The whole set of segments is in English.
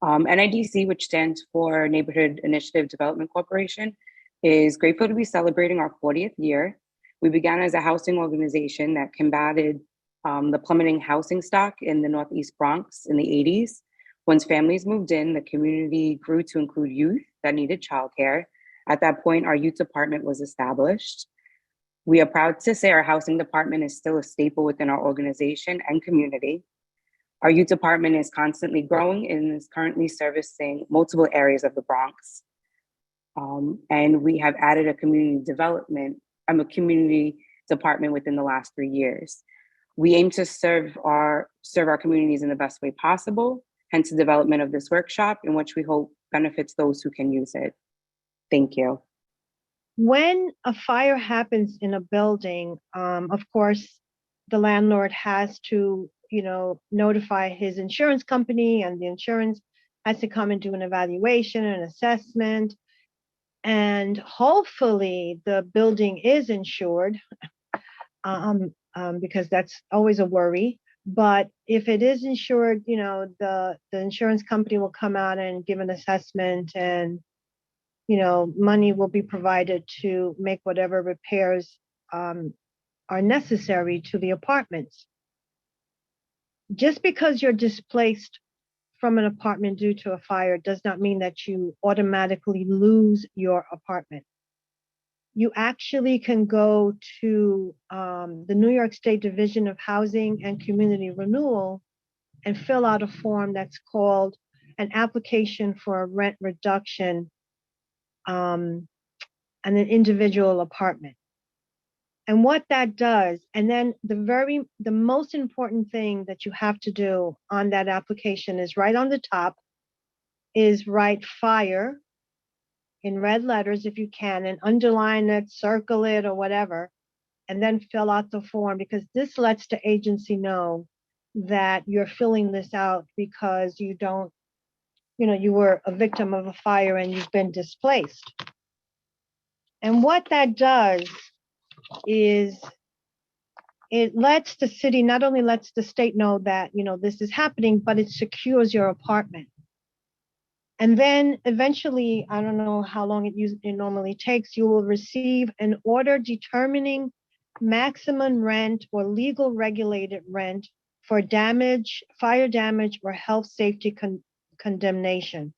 NIDC, which stands for Neighborhood Initiative Development Corporation, is grateful to be celebrating our 40th year. We began as a housing organization that combated the plummeting housing stock in the Northeast Bronx in the 80s. Once families moved in, the community grew to include youth that needed childcare. At that point, our youth department was established. We are proud to say our housing department is still a staple within our organization and community. Our youth department is constantly growing and is currently servicing multiple areas of the Bronx. And we have added a community department within the last 3 years. We aim to serve our communities in the best way possible, hence the development of this workshop, in which we hope benefits those who can use it. Thank you. When a fire happens in a building, of course, the landlord has to notify his insurance company, and the insurance has to come and do an evaluation, an assessment, and hopefully the building is insured, because that's always a worry. But if it is insured, the insurance company will come out and give an assessment, and money will be provided to make whatever repairs are necessary to the apartments. Just because you're displaced from an apartment due to a fire does not mean that you automatically lose your apartment. You actually can go to the New York State Division of Housing and Community Renewal and fill out a form that's called an application for a rent reduction and an individual apartment. And what that does, and then the most important thing that you have to do on that application is right on the top is write fire in red letters if you can, and underline it, circle it, or whatever, and then fill out the form, because this lets the agency know that you're filling this out because you were a victim of a fire and you've been displaced. And what that does is it lets the city, not only lets the state know that, this is happening, but it secures your apartment. And then eventually, I don't know how long it normally takes, you will receive an order determining maximum rent or legal regulated rent for damage, fire damage, or health safety condemnation.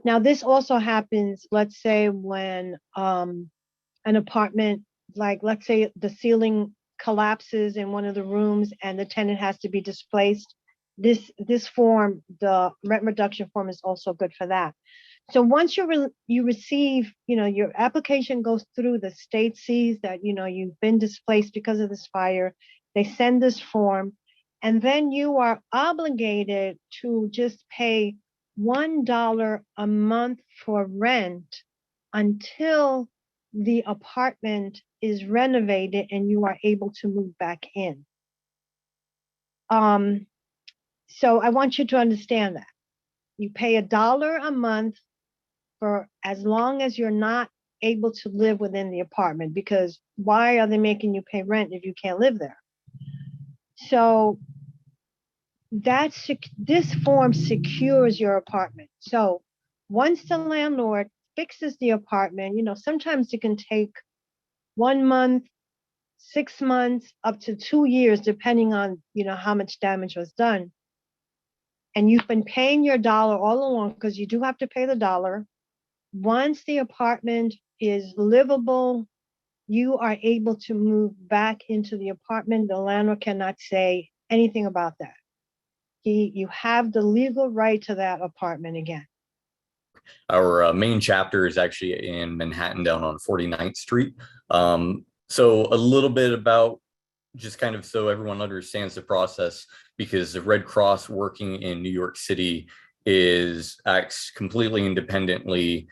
Now, this also happens, let's say, when an apartment, like let's say the ceiling collapses in one of the rooms and the tenant has to be displaced. This form, the rent reduction form, is also good for that. So once you receive, your application goes through, the state sees that, you've been displaced because of this fire. They send this form, and then you are obligated to just pay $1 a month for rent until the apartment is renovated and you are able to move back in. So I want you to understand that. You pay $1 a month for as long as you're not able to live within the apartment, because why are they making you pay rent if you can't live there? So this form secures your apartment. So once the landlord fixes the apartment, sometimes it can take 1 month, 6 months, up to 2 years, depending on, how much damage was done. And you've been paying your $1 all along, because you do have to pay the $1. Once the apartment is livable, you are able to move back into the apartment. The landlord cannot say anything about that. You have the legal right to that apartment again. Our main chapter is actually in Manhattan, down on 49th Street. So a little bit about, just kind of so everyone understands the process, because the Red Cross working in New York City acts completely independently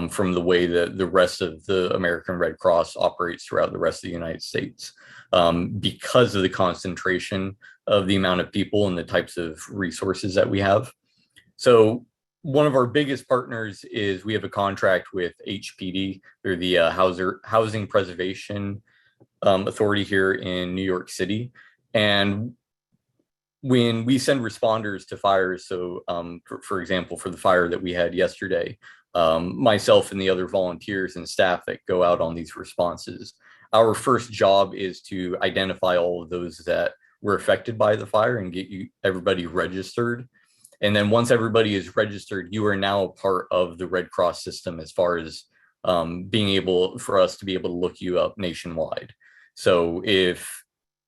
from the way that the rest of the American Red Cross operates throughout the rest of the United States, because of the concentration of the amount of people and the types of resources that we have. So one of our biggest partners is, we have a contract with HPD. They're the Housing Preservation Authority here in New York City. And when we send responders to fires, so for example, for the fire that we had yesterday, myself and the other volunteers and staff that go out on these responses, our first job is to identify all of those that were affected by the fire and get everybody registered. And then once everybody is registered, you are now a part of the Red Cross system as far as being able for us to be able to look you up nationwide. So if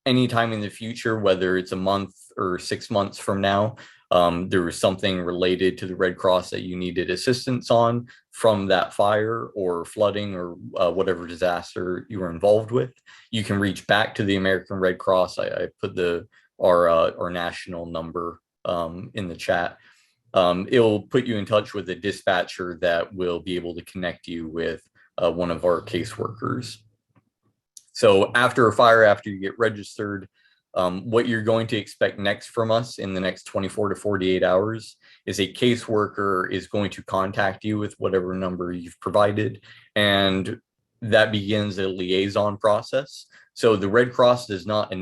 anytime in the future, whether it's a month or 6 months from now, there was something related to the Red Cross that you needed assistance on from that fire or flooding or whatever disaster you were involved with, you can reach back to the American Red Cross. I put our national number in the chat. It'll put you in touch with a dispatcher that will be able to connect you with one of our caseworkers. So after a fire, after you get registered, what you're going to expect next from us in the next 24 to 48 hours is a caseworker is going to contact you with whatever number you've provided, and that begins a liaison process. So the Red Cross does not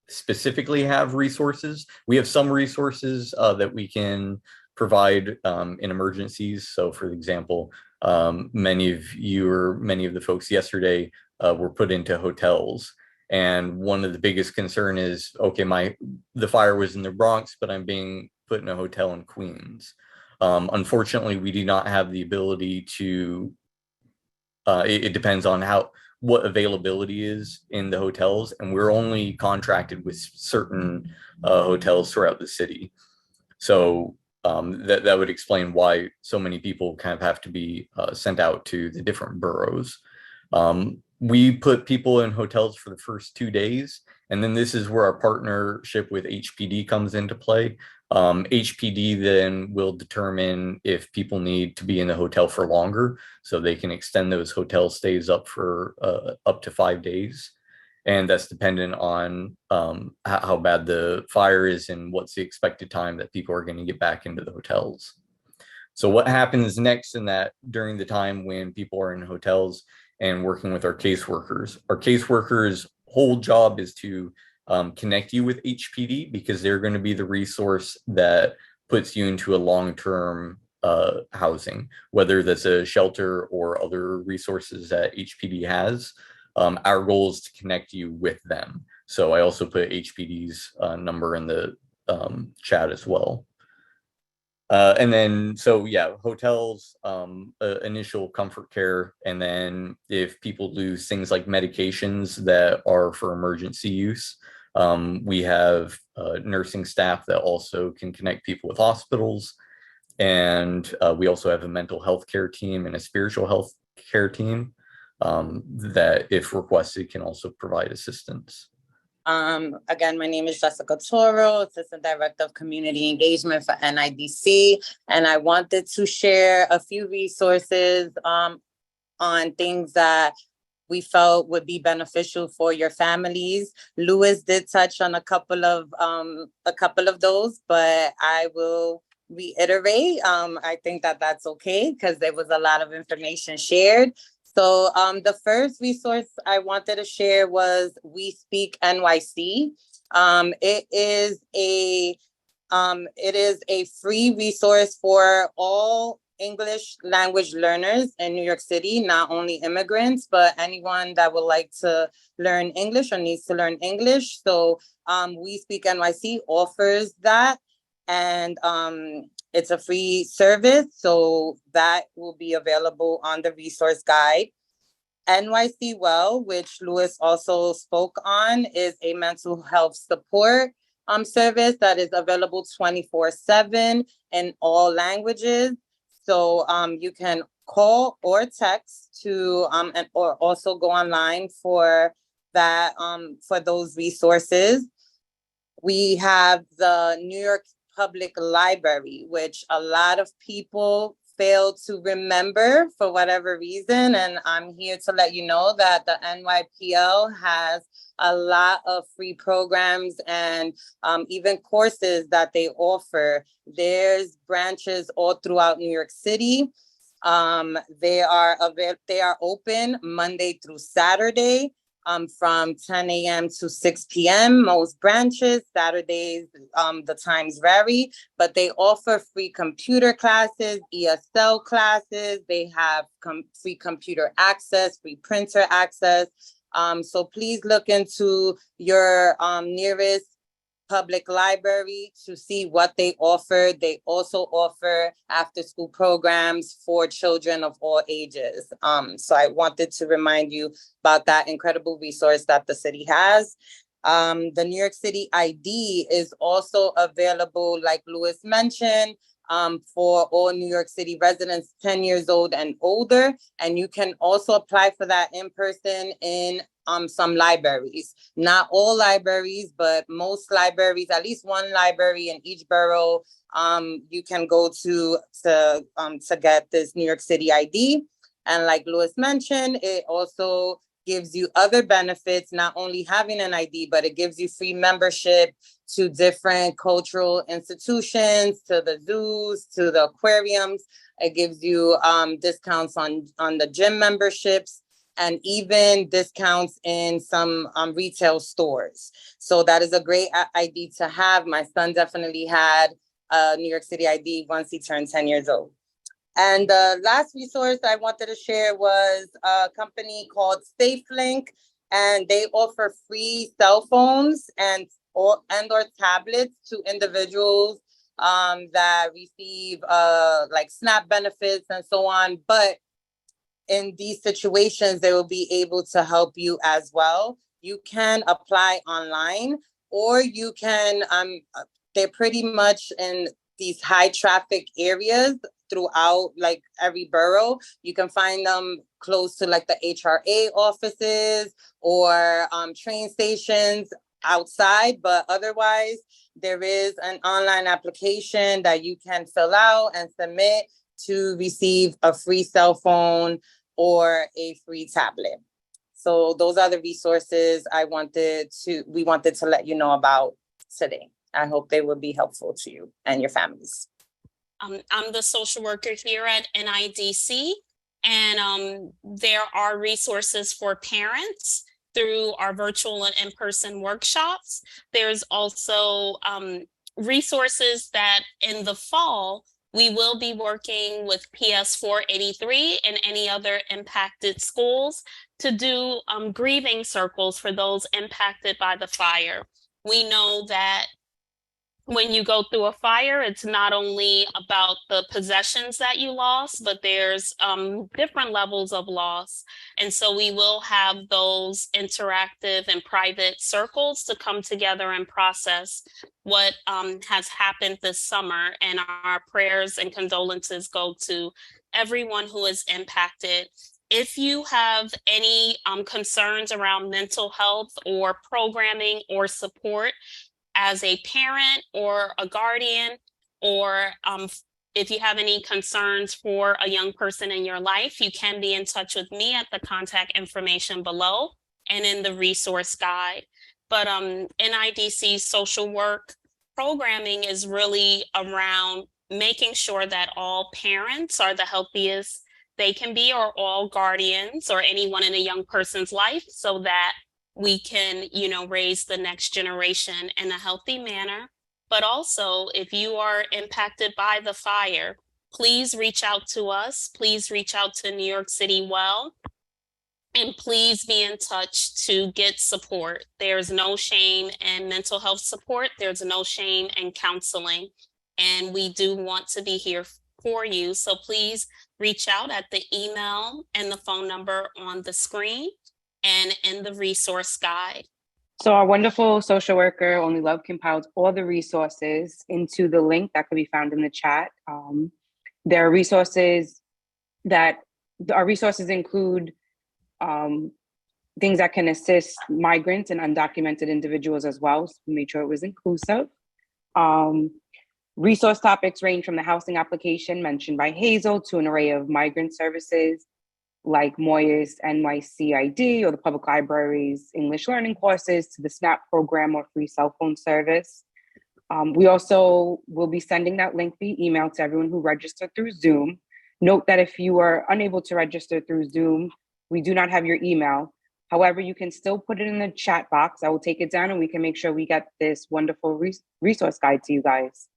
specifically have resources. We have some resources that we can provide in emergencies. So for example, many of the folks yesterday were put into hotels. And one of the biggest concern is, okay, the fire was in the Bronx, but I'm being put in a hotel in Queens. Unfortunately, we do not have the ability to, it depends on what availability is in the hotels, and we're only contracted with certain hotels throughout the city. So that would explain why so many people kind of have to be sent out to the different boroughs. We put people in hotels for the first 2 days, and then this is where our partnership with HPD comes into play. HPD then will determine if people need to be in the hotel for longer, so they can extend those hotel stays up to 5 days. And that's dependent on how bad the fire is and what's the expected time that people are going to get back into the hotels. So what happens next in that during the time when people are in hotels and working with our caseworkers' whole job is to connect you with HPD, because they're going to be the resource that puts you into a long-term housing, whether that's a shelter or other resources that HPD has. Our goal is to connect you with them. So I also put HPD's number in the chat as well. And then, so yeah, hotels, initial comfort care. And then if people lose things like medications that are for emergency use, we have nursing staff that also can connect people with hospitals. And we also have a mental health care team and a spiritual health care team that, if requested, can also provide assistance. Again, my name is Jessica Toro, Assistant Director of Community Engagement for NIDC, and I wanted to share a few resources on things that we felt would be beneficial for your families. Louis did touch on a couple of those, but I will reiterate. I think that that's okay because there was a lot of information shared. So the first resource I wanted to share was We Speak NYC. It is a free resource for all English language learners in New York City, not only immigrants, but anyone that would like to learn English or needs to learn English. So We Speak NYC offers that, and it's a free service, so that will be available on the resource guide. NYC Well, which Louis also spoke on, is a mental health support service that is available 24/7 in all languages. So you can call or text to or also go online for that for those resources. We have the New York Public Library, which a lot of people fail to remember for whatever reason. And I'm here to let you know that the NYPL has a lot of free programs and even courses that they offer. There's branches all throughout New York City. They are open Monday through Saturday from 10 a.m. to 6 p.m. Most branches, Saturdays, the times vary, but they offer free computer classes, ESL classes. They have free computer access, free printer access. So please look into your nearest public library to see what they offer. They also offer after-school programs for children of all ages. So I wanted to remind you about that incredible resource that the city has. The New York City ID is also available, like Louis mentioned, for all New York City residents 10 years old and older. And you can also apply for that in person in some libraries. Not all libraries, but most libraries, at least one library in each borough, you can go to get this New York City ID. And like Louis mentioned, it also gives you other benefits, not only having an ID, but it gives you free membership to different cultural institutions, to the zoos, to the aquariums. It gives you discounts on the gym memberships, and even discounts in some retail stores. So that is a great ID to have. My son definitely had a New York City ID once he turned 10 years old. And the last resource I wanted to share was a company called SafeLink, and they offer free cell phones and or tablets to individuals that receive like SNAP benefits and so on. But in these situations, they will be able to help you as well. You can apply online, or you can, they're pretty much in these high traffic areas throughout like every borough. You can find them close to like the HRA offices or train stations outside, but otherwise there is an online application that you can fill out and submit to receive a free cell phone or a free tablet. So those are the resources we wanted to let you know about today. I hope they will be helpful to you and your families. I'm the social worker here at NIDC, and there are resources for parents through our virtual and in-person workshops. There's also resources that in the fall, we will be working with PS 483 and any other impacted schools to do grieving circles for those impacted by the fire. We know that when you go through a fire, it's not only about the possessions that you lost, but there's different levels of loss. And so we will have those interactive and private circles to come together and process what has happened this summer. And our prayers and condolences go to everyone who is impacted. If you have any concerns around mental health or programming or support, as a parent or a guardian, or if you have any concerns for a young person in your life, you can be in touch with me at the contact information below and in the resource guide. But NIDC social work programming is really around making sure that all parents are the healthiest they can be, or all guardians or anyone in a young person's life, so that we can, raise the next generation in a healthy manner. But also, if you are impacted by the fire, please reach out to us. Please reach out to New York City Well, and please be in touch to get support. There's no shame in mental health support. There's no shame in counseling. And we do want to be here for you. So please reach out at the email and the phone number on the screen and in the resource guide. So our wonderful social worker, Only Love, compiled all the resources into the link that can be found in the chat. There are resources our resources include things that can assist migrants and undocumented individuals as well. So we made sure it was inclusive. Resource topics range from the housing application mentioned by Hazel to an array of migrant services like Moya's NYC ID or the public library's English learning courses, to the SNAP program or free cell phone service. We also will be sending that link via email to everyone who registered through Zoom. Note that if you are unable to register through Zoom, we do not have your email, However, you can still put it in the chat box. I will take it down and we can make sure we get this wonderful resource guide to you guys.